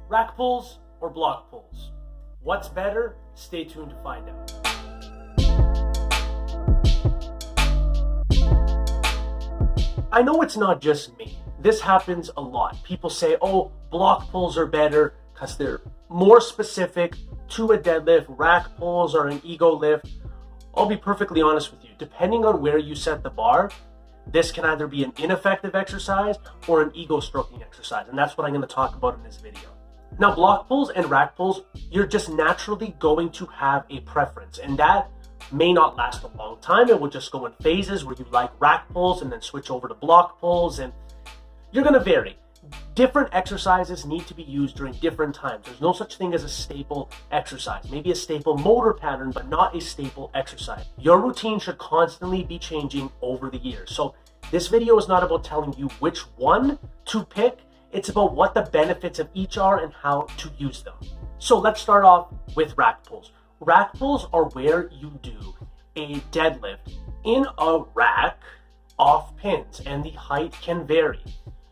Rack pulls or block pulls? What's better? Stay tuned to find out. I know it's not just me. This happens a lot. People say, oh, block pulls are better because they're more specific to a deadlift. Rack pulls are an ego lift. I'll be perfectly honest with you. Depending on where you set the bar, this can either be an ineffective exercise or an ego stroking exercise. And that's what I'm going to talk about in this video. Now, block pulls and rack pulls, you're just naturally going to have a preference. And that may not last a long time. It will just go in phases where you like rack pulls and then switch over to block pulls. And you're going to vary. Different exercises need to be used during different times. There's no such thing as a staple exercise. Maybe a staple motor pattern, but not a staple exercise. Your routine should constantly be changing over the years. So this video is not about telling you which one to pick. It's about what the benefits of each are and how to use them. So let's start off with rack pulls. Rack pulls are where you do a deadlift in a rack off pins, and the height can vary.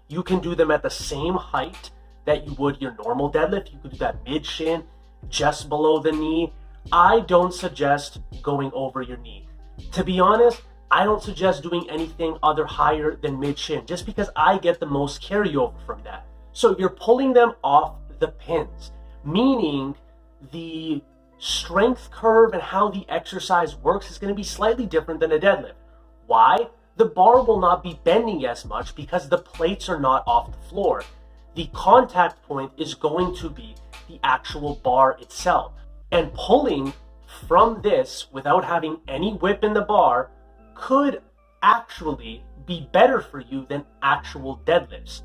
You can do them at the same height that you would your normal deadlift. You could do that mid-shin, just below the knee. I don't suggest going over your knee. To be honest, I don't suggest doing anything other higher than mid-shin, just because I get the most carryover from that. So you're pulling them off the pins, meaning the strength curve and how the exercise works is going to be slightly different than a deadlift. Why? The bar will not be bending as much because the plates are not off the floor. The contact point is going to be the actual bar itself. And pulling from this without having any whip in the bar could actually be better for you than actual deadlifts,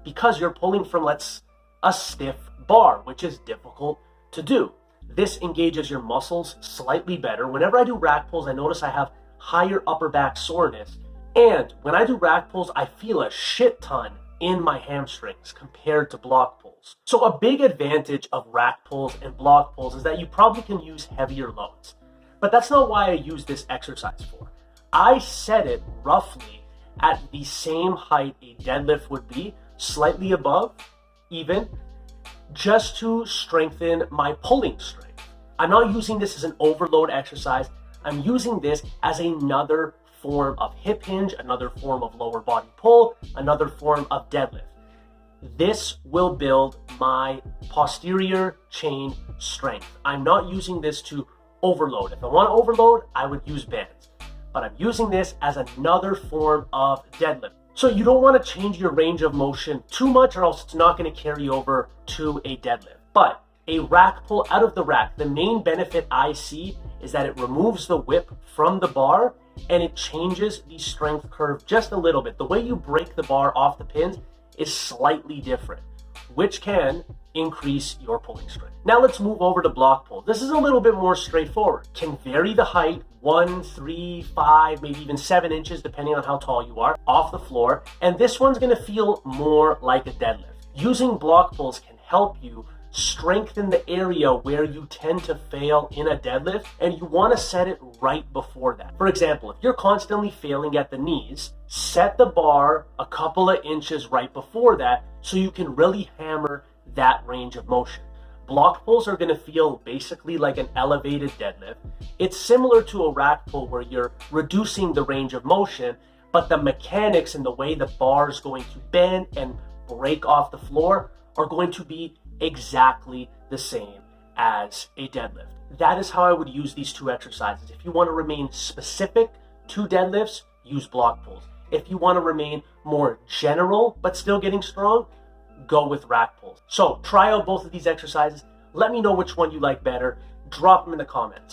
because you're pulling from a stiff bar, which is difficult to do. This engages your muscles slightly better. Whenever I do rack pulls, I notice I have higher upper back soreness. And when I do rack pulls, I feel a shit ton in my hamstrings compared to block pulls. So a big advantage of rack pulls and block pulls is that you probably can use heavier loads. But that's not why I use this exercise for. I set it roughly at the same height a deadlift would be, slightly above, even, just to strengthen my pulling strength. I'm not using this as an overload exercise. I'm using this as another form of hip hinge, another form of lower body pull, another form of deadlift. This will build my posterior chain strength. I'm not using this to overload. If I want to overload, I would use bands. But I'm using this as another form of deadlift. So you don't want to change your range of motion too much, or else it's not going to carry over to a deadlift. But a rack pull out of the rack, the main benefit I see is that it removes the whip from the bar and it changes the strength curve just a little bit. The way you break the bar off the pins is slightly different, which can increase your pulling strength. Now let's move over to block pull. This is a little bit more straightforward. Can vary the height, 1, 3, 5, maybe even 7 inches, depending on how tall you are, off the floor. And this one's gonna feel more like a deadlift. Using block pulls can help you strengthen the area where you tend to fail in a deadlift, and you want to set it right before that. For example, if you're constantly failing at the knees, set the bar a couple of inches right before that so you can really hammer that range of motion. Block pulls are going to feel basically like an elevated deadlift. It's similar to a rack pull where you're reducing the range of motion, but the mechanics and the way the bar is going to bend and break off the floor are going to be exactly the same as a deadlift. That is how I would use these two exercises. If you want to remain specific to deadlifts, use block pulls. If you want to remain more general but still getting strong, go with rack pulls. So try out both of these exercises. Let me know which one you like better. Drop them in the comments.